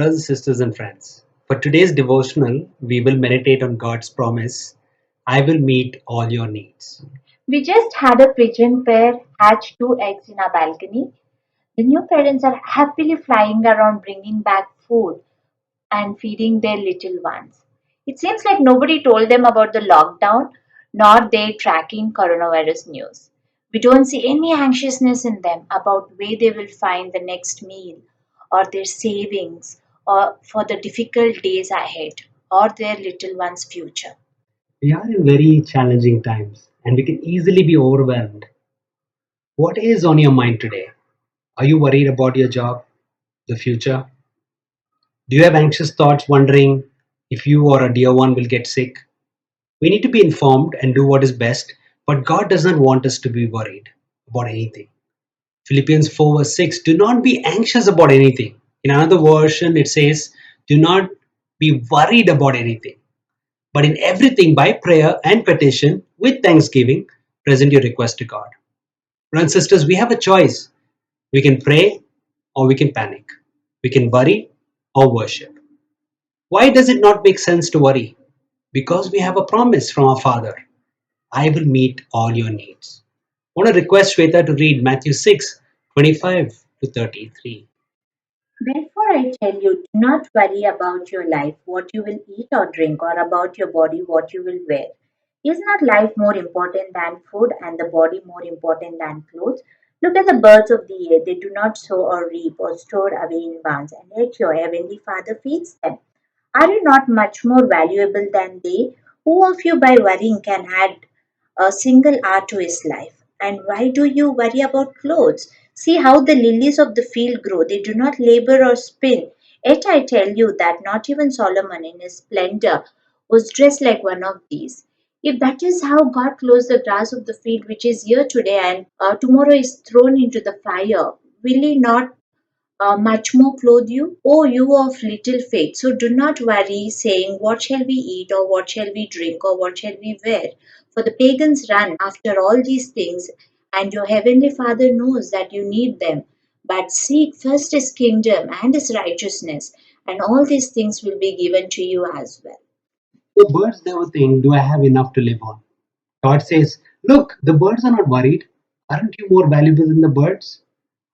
brothers, sisters, and friends. For today's devotional, we will meditate on God's promise I will meet all your needs. We just had a pigeon pair hatch two eggs in our balcony. The new parents are happily flying around bringing back food and feeding their little ones. It seems like nobody told them about the lockdown, nor they tracking coronavirus news. We don't see any anxiousness in them about where they will find the next meal or their savings or for the difficult days ahead or their little one's future. We are in very challenging times and we can easily be overwhelmed. What is on your mind today? Are you worried about your job, the future? Do you have anxious thoughts wondering if you or a dear one will get sick? We need to be informed and do what is best, but God does not want us to be worried about anything. Philippians 4 verse 6, do not be anxious about anything. In another version, it says, do not be worried about anything, but in everything by prayer and petition with thanksgiving, present your request to God. Brothers and sisters, we have a choice. We can pray or we can panic. We can worry or worship. Why does it not make sense to worry? Because we have a promise from our Father. I will meet all your needs. I want to request Shweta to read Matthew 6:25 to 33. Therefore, I tell you, do not worry about your life, what you will eat or drink, or about your body, what you will wear. Is not life more important than food, and the body more important than clothes? Look at the birds of the air. They do not sow or reap or store away in barns, and yet your heavenly Father feeds them. Are you not much more valuable than they? Who of you by worrying can add a single hour to his life? And why do you worry about clothes? See how the lilies of the field grow. They do not labor or spin. Yet I tell you that not even Solomon in his splendor was dressed like one of these. If that is how God clothes the grass of the field, which is here today and tomorrow is thrown into the fire, will he not much more clothe you? O you of little faith. So do not worry, saying, what shall we eat, or what shall we drink, or what shall we wear? For the pagans run after all these things, and your heavenly Father knows that you need them. But seek first his kingdom and his righteousness, and all these things will be given to you as well. The birds never think, do I have enough to live on? God says, look, the birds are not worried. Aren't you more valuable than the birds?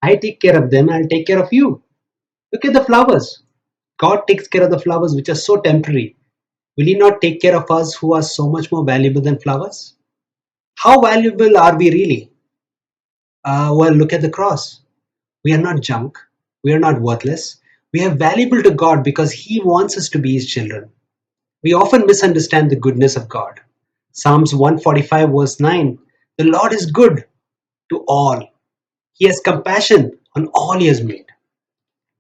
I take care of them, I'll take care of you. Look at the flowers. God takes care of the flowers which are so temporary. Will He not take care of us who are so much more valuable than flowers? How valuable are we really? Well, look at the cross. We are not junk. We are not worthless. We are valuable to God because He wants us to be His children. We often misunderstand the goodness of God. Psalms 145 verse 9, the Lord is good to all. He has compassion on all He has made.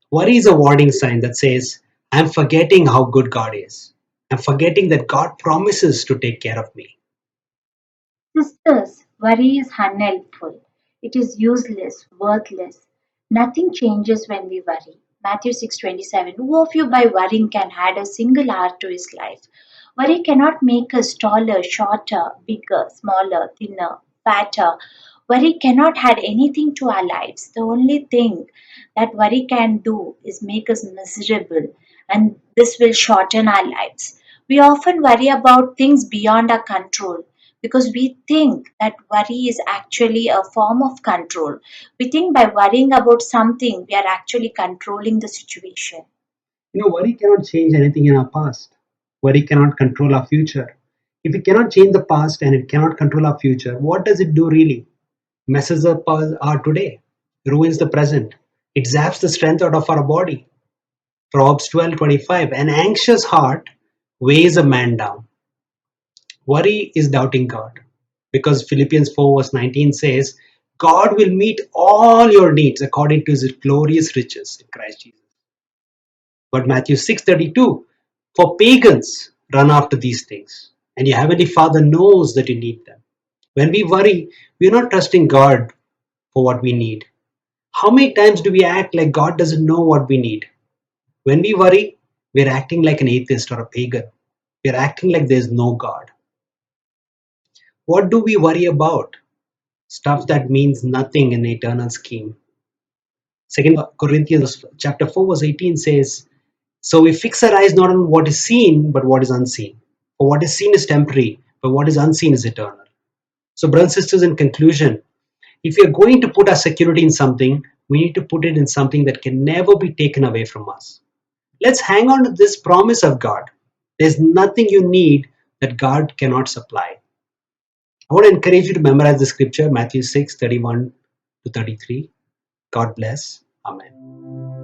Worry is a warning sign that says, I'm forgetting how good God is. I'm forgetting that God promises to take care of me. Sisters, worry is unhelpful. It is useless, worthless. Nothing changes when we worry. Matthew 6:27. Who of you by worrying can add a single hour to his life? Worry cannot make us taller, shorter, bigger, smaller, thinner, fatter. Worry cannot add anything to our lives. The only thing that worry can do is make us miserable, and this will shorten our lives. We often worry about things beyond our control because we think that worry is actually a form of control. We think by worrying about something, we are actually controlling the situation. Worry cannot change anything in our past. Worry cannot control our future. If it cannot change the past and it cannot control our future, what does it do really? Messes up our today, ruins the present. It zaps the strength out of our body. Proverbs 12:25. An anxious heart weighs a man down. Worry is doubting God. Because Philippians 4 verse 19 says, God will meet all your needs according to his glorious riches in Christ Jesus. But Matthew 6:32, for pagans run after these things, and your heavenly Father knows that you need them. When we worry, we are not trusting God for what we need. How many times do we act like God doesn't know what we need? When we worry, we are acting like an atheist or a pagan. We are acting like there is no God. What do we worry about? Stuff that means nothing in the eternal scheme. Second Corinthians chapter 4 verse 18 says, So we fix our eyes not on what is seen, but what is unseen. For what is seen is temporary, but what is unseen is eternal. So, brothers and sisters, in conclusion, if we are going to put our security in something, we need to put it in something that can never be taken away from us. Let's hang on to this promise of God. There's nothing you need that God cannot supply. I want to encourage you to memorize the scripture, Matthew 6:31 to 33. God bless. Amen.